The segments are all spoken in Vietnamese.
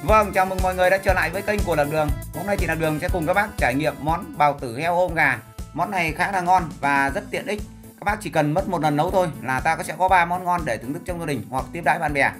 Vâng, chào mừng mọi người đã trở lại với kênh của Lạc Đường. Hôm nay chị Lạc Đường sẽ cùng các bác trải nghiệm món bào tử heo ôm gà. Món này khá là ngon và rất tiện ích. Các bác chỉ cần mất một lần nấu thôi là ta sẽ có 3 món ngon để thưởng thức trong gia đình hoặc tiếp đãi bạn bè.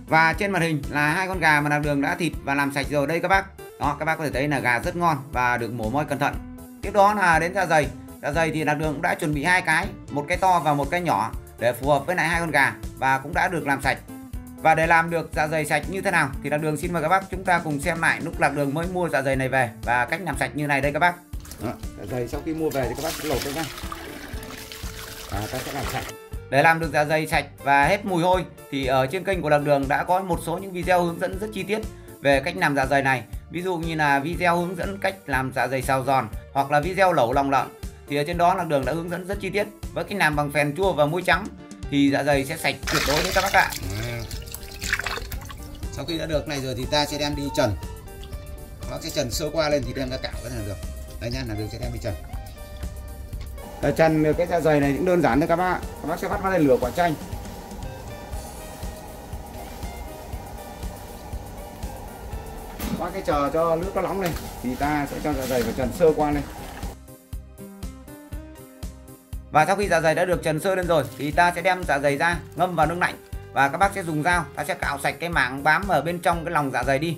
Và trên màn hình là 2 con gà mà Lạc Đường đã thịt và làm sạch rồi đây các bác. Đó, các bác có thể thấy là gà rất ngon và được mổ moi cẩn thận. Tiếp đó là đến dạ dày. Dạ dày thì Lạc Đường cũng đã chuẩn bị 2 cái, một cái to và một cái nhỏ để phù hợp với lại 2 con gà và cũng đã được làm sạch. Và để làm được dạ dày sạch như thế nào thì Lạc Đường xin mời các bác chúng ta cùng xem lại lúc Lạc Đường mới mua dạ dày này về và cách làm sạch như này đây các bác. Đó, dạ dày sau khi mua về thì các bác sẽ lột ra. Ta sẽ làm sạch. Để làm được dạ dày sạch và hết mùi hôi thì ở trên kênh của Lạc Đường đã có một số những video hướng dẫn rất chi tiết về cách làm dạ dày này. Ví dụ như là video hướng dẫn cách làm dạ dày xào giòn hoặc là video lẩu lòng lợn. Thì ở trên đó Lạc Đường đã hướng dẫn rất chi tiết với cách làm bằng phèn chua và muối trắng thì dạ dày sẽ sạch tuyệt đối đấy các bác ạ. Sau khi đã được này rồi thì ta sẽ đem đi trần. Nó sẽ trần sơ qua lên thì đem ra cạo cái này được. Đây nhá, là Đường sẽ đem đi trần. Để trần được cái dạ dày này cũng đơn giản thôi các bác. Các bác sẽ bắt vào lên lửa quả chanh. Các bác cái chờ cho nước nó nóng lên thì ta sẽ cho dạ dày vào trần sơ qua lên. Và sau khi dạ dày đã được trần sơ lên rồi thì ta sẽ đem dạ dày ra ngâm vào nước lạnh. Và các bác sẽ dùng dao, ta sẽ cạo sạch cái mảng bám ở bên trong cái lòng dạ dày đi.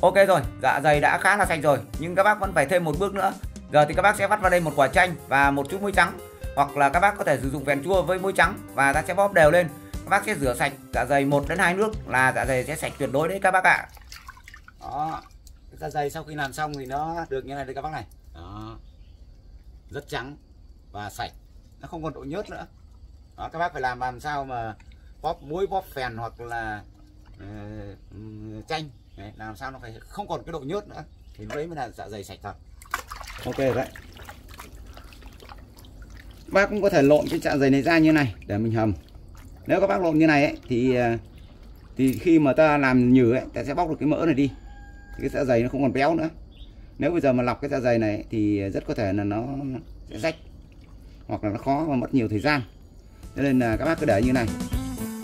Ok rồi, dạ dày đã khá là sạch rồi, nhưng các bác vẫn phải thêm một bước nữa. Giờ thì các bác sẽ vắt vào đây một quả chanh và một chút muối trắng. Hoặc là các bác có thể sử dụng phèn chua với muối trắng và ta sẽ bóp đều lên. Các bác sẽ rửa sạch dạ dày 1 đến 2 nước là dạ dày sẽ sạch tuyệt đối đấy các bác ạ. Đó, dạ dày sau khi làm xong thì nó được như này đây các bác này. Đó, rất trắng và sạch, nó không còn độ nhớt nữa. Đó, các bác phải làm sao mà bóp muối, bóp phèn hoặc là chanh đấy, làm sao nó phải không còn cái độ nhớt nữa thì đấy mới là dạ dày sạch thật. Ok đấy. Bác cũng có thể lộn cái dạ dày này ra như này để mình hầm. Nếu các bác lộn như này ấy, thì khi mà ta làm nhừ ấy, ta sẽ bóc được cái mỡ này đi. Cái dạ dày nó không còn béo nữa. Nếu bây giờ mà lọc cái dạ dày này thì rất có thể là nó sẽ rách hoặc là nó khó và mất nhiều thời gian. Cho nên là các bác cứ để như này.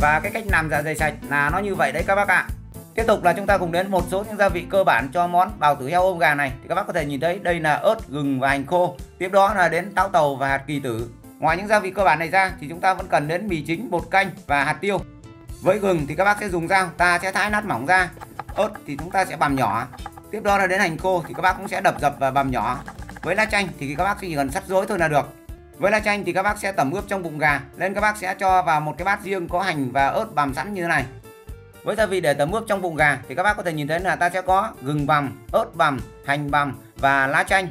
Và cái cách làm dạ dày sạch là nó như vậy đấy các bác ạ. Tiếp tục là chúng ta cùng đến một số những gia vị cơ bản cho món bào tử heo ôm gà này. Thì các bác có thể nhìn thấy đây là ớt, gừng và hành khô. Tiếp đó là đến táo tàu và hạt kỳ tử. Ngoài những gia vị cơ bản này ra thì chúng ta vẫn cần đến mì chính, bột canh và hạt tiêu. Với gừng thì các bác sẽ dùng dao, ta sẽ thái nát mỏng ra. Ớt thì chúng ta sẽ bằm nhỏ. Tiếp đó là đến hành khô thì các bác cũng sẽ đập dập và bằm nhỏ. Với lá chanh thì các bác chỉ cần sắt rối thôi là được. Với lá chanh thì các bác sẽ tẩm ướp trong bụng gà, nên các bác sẽ cho vào một cái bát riêng có hành và ớt bằm sẵn như thế này. Với gia vị để tẩm ướp trong bụng gà thì các bác có thể nhìn thấy là ta sẽ có gừng bằm, ớt bằm, hành bằm và lá chanh.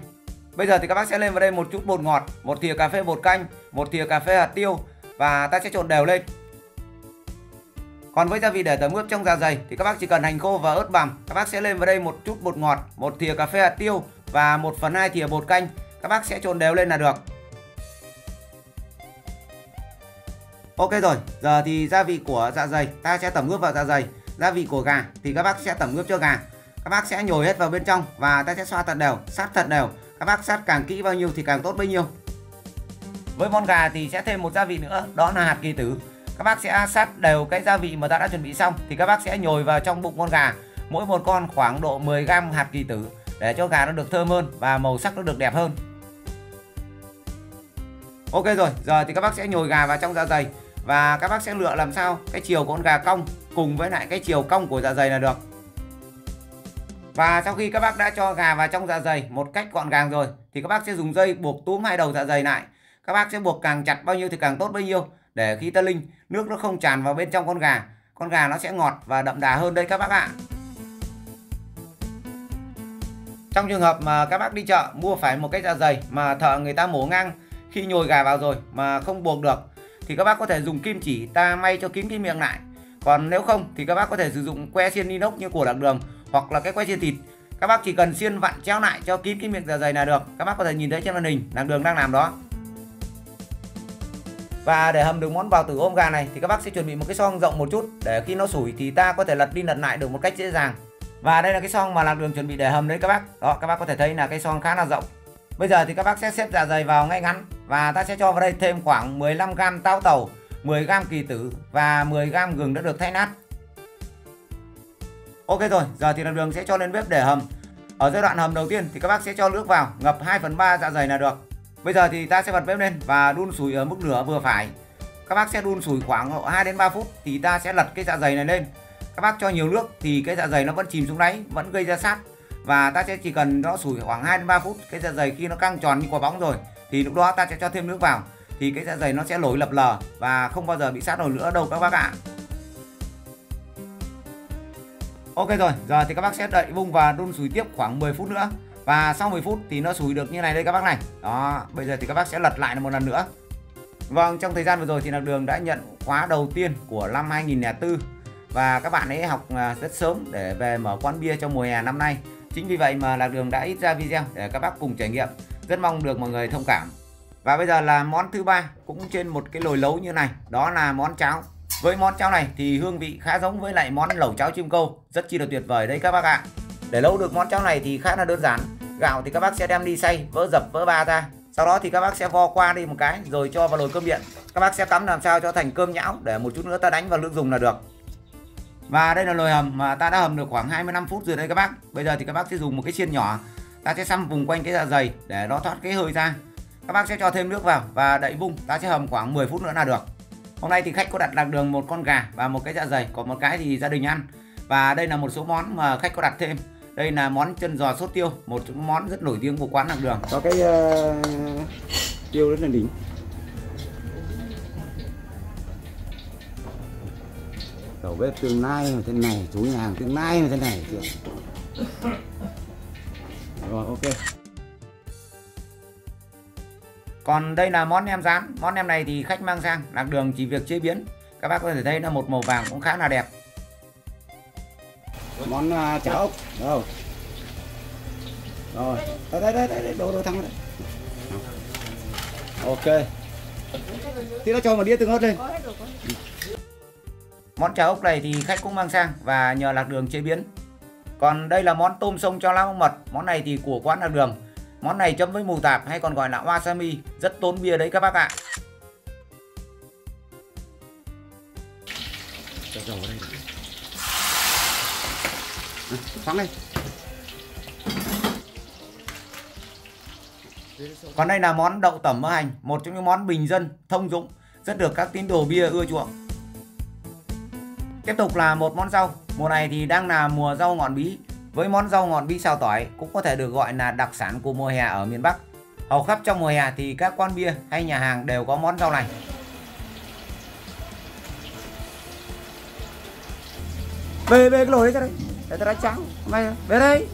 Bây giờ thì các bác sẽ lên vào đây một chút bột ngọt, một thìa cà phê bột canh, một thìa cà phê hạt tiêu và ta sẽ trộn đều lên. Còn với gia vị để tẩm ướp trong dạ dày thì các bác chỉ cần hành khô và ớt bằm, các bác sẽ lên vào đây một chút bột ngọt, một thìa cà phê hạt tiêu và 1/2 thìa bột canh, các bác sẽ trộn đều lên là được. Ok rồi, giờ thì gia vị của dạ dày ta sẽ tẩm ướp vào dạ dày. Gia vị của gà thì các bác sẽ tẩm ướp cho gà. Các bác sẽ nhồi hết vào bên trong và ta sẽ xoa thật đều, sát thật đều. Các bác sát càng kỹ bao nhiêu thì càng tốt bấy nhiêu. Với món gà thì sẽ thêm một gia vị nữa, đó là hạt kỳ tử. Các bác sẽ sát đều cái gia vị mà ta đã chuẩn bị xong thì các bác sẽ nhồi vào trong bụng con gà. Mỗi một con khoảng độ 10g hạt kỳ tử để cho gà nó được thơm hơn và màu sắc nó được đẹp hơn. Ok rồi, giờ thì các bác sẽ nhồi gà vào trong dạ dày và các bác sẽ lựa làm sao cái chiều của con gà cong cùng với lại cái chiều cong của dạ dày là được. Và sau khi các bác đã cho gà vào trong dạ dày một cách gọn gàng rồi thì các bác sẽ dùng dây buộc túm hai đầu dạ dày lại. Các bác sẽ buộc càng chặt bao nhiêu thì càng tốt bấy nhiêu để khi ta linh nước nó không tràn vào bên trong con gà. Con gà nó sẽ ngọt và đậm đà hơn đây các bác ạ. Trong trường hợp mà các bác đi chợ mua phải một cái dạ dày mà thợ người ta mổ ngang khi nhồi gà vào rồi mà không buộc được thì các bác có thể dùng kim chỉ ta may cho kín cái miệng lại. Còn nếu không thì các bác có thể sử dụng que xiên inox như của Lạc Đường hoặc là cái que xiên thịt. Các bác chỉ cần xiên vặn chéo lại cho kín cái miệng dạ dày là được. Các bác có thể nhìn thấy trên màn hình Lạc Đường đang làm đó. Và để hầm được món bào tử ôm gà này thì các bác sẽ chuẩn bị một cái xoong rộng một chút để khi nó sủi thì ta có thể lật đi lật lại được một cách dễ dàng. Và đây là cái xoong mà Lạc Đường chuẩn bị để hầm đấy các bác. Đó, các bác có thể thấy là cái xoong khá là rộng. Bây giờ thì các bác sẽ xếp dạ dày vào ngay ngắn và ta sẽ cho vào đây thêm khoảng 15g táo tàu, 10g kỳ tử và 10g gừng đã được thái nát. Ok rồi, giờ thì Lạc Đường sẽ cho lên bếp để hầm. Ở giai đoạn hầm đầu tiên thì các bác sẽ cho nước vào, ngập 2/3 dạ dày là được. Bây giờ thì ta sẽ bật bếp lên và đun sủi ở mức lửa vừa phải. Các bác sẽ đun sủi khoảng 2 đến 3 phút thì ta sẽ lật cái dạ dày này lên. Các bác cho nhiều nước thì cái dạ dày nó vẫn chìm xuống đáy, vẫn gây ra sát. Và ta sẽ chỉ cần nó sủi khoảng 2 đến 3 phút, cái dạ dày khi nó căng tròn như quả bóng rồi thì lúc đó ta sẽ cho thêm nước vào thì cái dạ dày nó sẽ nổi lập lờ và không bao giờ bị sát nổi nữa đâu các bác ạ. Ok rồi, giờ thì các bác sẽ đậy vung và đun sủi tiếp khoảng 10 phút nữa. Và sau 10 phút thì nó sủi được như này đây các bác này. Đó, bây giờ thì các bác sẽ lật lại một lần nữa. Vâng, trong thời gian vừa rồi thì Lạc Đường đã nhận khóa đầu tiên của năm 2004. Và các bạn ấy học rất sớm để về mở quán bia trong mùa hè năm nay. Chính vì vậy mà Lạc Đường đã ít ra video để các bác cùng trải nghiệm. Rất mong được mọi người thông cảm. Và bây giờ là món thứ ba cũng trên một cái nồi lấu như này, đó là món cháo. Với món cháo này thì hương vị khá giống với lại món lẩu cháo chim câu, rất chi là tuyệt vời đấy các bác ạ. Để nấu được món cháo này thì khá là đơn giản. Gạo thì các bác sẽ đem đi xay, vỡ dập vỡ ba ra. Sau đó thì các bác sẽ vo qua đi một cái rồi cho vào nồi cơm điện. Các bác sẽ cắm làm sao cho thành cơm nhão để một chút nữa ta đánh vào nước dùng là được. Và đây là nồi hầm mà ta đã hầm được khoảng 25 phút rồi đây các bác. Bây giờ thì các bác sẽ dùng một cái xiên nhỏ, ta sẽ xăm vùng quanh cái dạ dày để nó thoát cái hơi ra. Các bác sẽ cho thêm nước vào và đậy vung, ta sẽ hầm khoảng 10 phút nữa là được. Hôm nay thì khách có đặt Lạc Đường một con gà và một cái dạ dày, còn một cái thì gia đình ăn. Và đây là một số món mà khách có đặt thêm. Đây là món chân giò sốt tiêu, một món rất nổi tiếng của quán Lạc Đường. Có cái tiêu rất là đỉnh. Đầu bếp tương lai mà thế này, chú nhà hàng tương lai mà thế này. Rồi ok. Còn đây là món nem rán. Món nem này thì khách mang sang, Lạc Đường chỉ việc chế biến. Các bác có thể thấy là một màu vàng cũng khá là đẹp. Món cháo ốc. Đâu? Rồi. Đây, đồ thắng đây. Ok. Thì nó cho một đĩa tương ớt lên. Món cháo ốc này thì khách cũng mang sang và nhờ Lạc Đường chế biến. Còn đây là món tôm sông cho lá mật. Món này thì của quán Lạc Đường. Món này chấm với mù tạp hay còn gọi là wasabi, rất tốn bia đấy các bác ạ. Cho dầu vào đây. Phóng lên. Còn đây là món đậu tẩm mỡ hành, một trong những món bình dân, thông dụng, rất được các tín đồ bia ưa chuộng. Tiếp tục là một món rau. Mùa này thì đang là mùa rau ngọn bí. Với món rau ngọn bí xào tỏi cũng có thể được gọi là đặc sản của mùa hè ở miền Bắc. Hầu khắp trong mùa hè thì các quán bia hay nhà hàng đều có món rau này. Về cái nồi đấy ra đây, để ta đánh trắng. Về đây.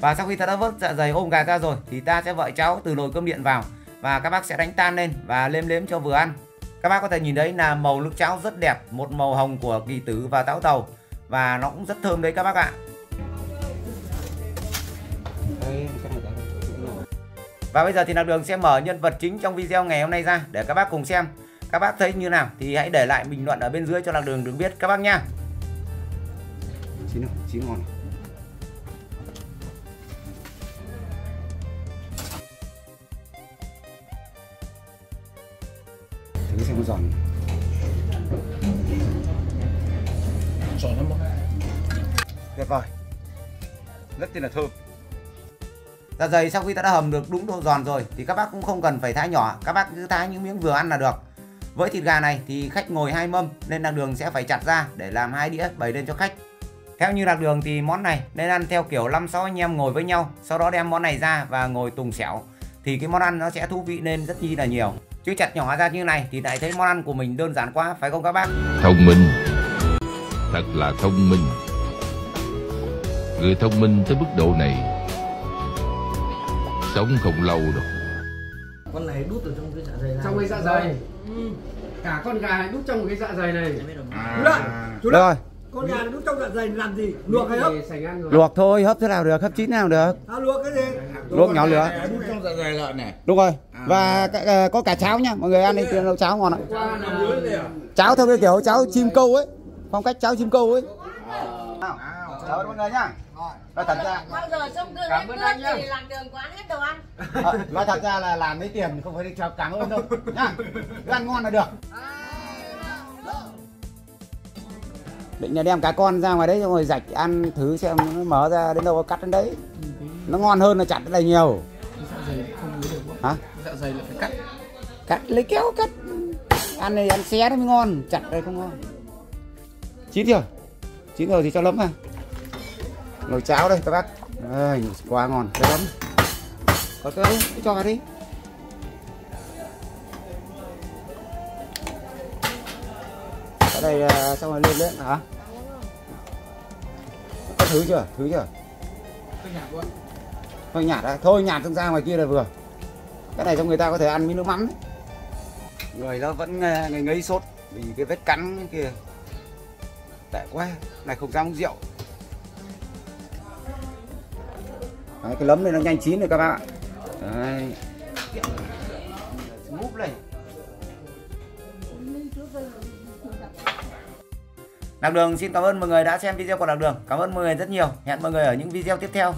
Và sau khi ta đã vớt dạ dày ôm gà ra rồi thì ta sẽ vợi cháo từ nồi cơm điện vào và các bác sẽ đánh tan lên và nêm nếm cho vừa ăn. Các bác có thể nhìn thấy là màu nước cháo rất đẹp, một màu hồng của kỳ tử và táo tàu và nó cũng rất thơm đấy các bác ạ. Và bây giờ thì Lạc Đường sẽ mở nhân vật chính trong video ngày hôm nay ra để các bác cùng xem. Các bác thấy như nào thì hãy để lại bình luận ở bên dưới cho Lạc Đường được biết các bác nha. Chín ngon. Thử xem có giòn. Giòn lắm. Tuyệt vời. Rất là thơm. Dạ dày sau khi ta đã hầm được đúng độ giòn rồi thì các bác cũng không cần phải thái nhỏ, các bác cứ thái những miếng vừa ăn là được. Với thịt gà này thì khách ngồi 2 mâm nên Lạc Đường sẽ phải chặt ra để làm 2 đĩa bày lên cho khách. Theo như Lạc Đường thì món này nên ăn theo kiểu 5-6 anh em ngồi với nhau, sau đó đem món này ra và ngồi tùng xẻo thì cái món ăn nó sẽ thú vị lên rất chi là nhiều. Chứ chặt nhỏ ra như này thì lại thấy món ăn của mình đơn giản quá, phải không các bác? Thông minh, thật là thông minh. Người thông minh tới mức độ này sống không lâu đâu. Con này đút ở trong cái dạ dày này. Trong cái dạ dày. Cả con gà đút trong cái dạ dày này. Chú Lợi, con gà đút trong dạ dày làm gì? Luộc hay hấp? Luộc thôi, hấp thế nào được, hấp chín nào được. Luộc cái gì? Luộc nhỏ lửa. Đút trong dạ dày lợn này. Đúng rồi. Và có cả cháo nhá, mọi người ăn đi tiền nấu cháo ngon ạ. Cháo theo cái kiểu cháo chim câu ấy, phong cách cháo chim câu ấy. Chào mọi người nhá. Nói thật ra bao giờ trong cơn hết cướp thì Lạc Đường quán hết đồ ăn. Nói thật ra là làm lấy tiền không phải đi chào cảm ơn đâu nhá. Cứ ăn ngon là được. Định là đem cá con ra ngoài đấy rồi rạch ăn thử xem nó mở ra đến đâu có cắt đến đấy. Nó ngon hơn là chặt cái này nhiều. Dạ dày không lấy được. Hả? Dạ dày là phải cắt. Cắt lấy kéo cắt. Ăn này ăn xé nó mới ngon, chặt đây không ngon. Chín chưa? Chín rồi thì cho lấm vào. Nồi cháo đây các bác. Đây, quá ngon, cho lấm. Có cái cho vào đi. Ở đây xong rồi lên hả? Có thứ chưa? Thứ chưa? Hơi nhạt quá. Hơi nhạt à? Thôi nhạt ra ngoài kia là vừa. Cái này cho người ta có thể ăn với nước mắm đấy. Người nó vẫn ngấy sốt vì cái vết cắn kia. Tệ quá, này không dám uống rượu. Đấy, cái lấm này nó nhanh chín rồi các bạn ạ. Đấy. Múp này. Lạc Đường xin cảm ơn mọi người đã xem video của Lạc Đường. Cảm ơn mọi người rất nhiều. Hẹn mọi người ở những video tiếp theo.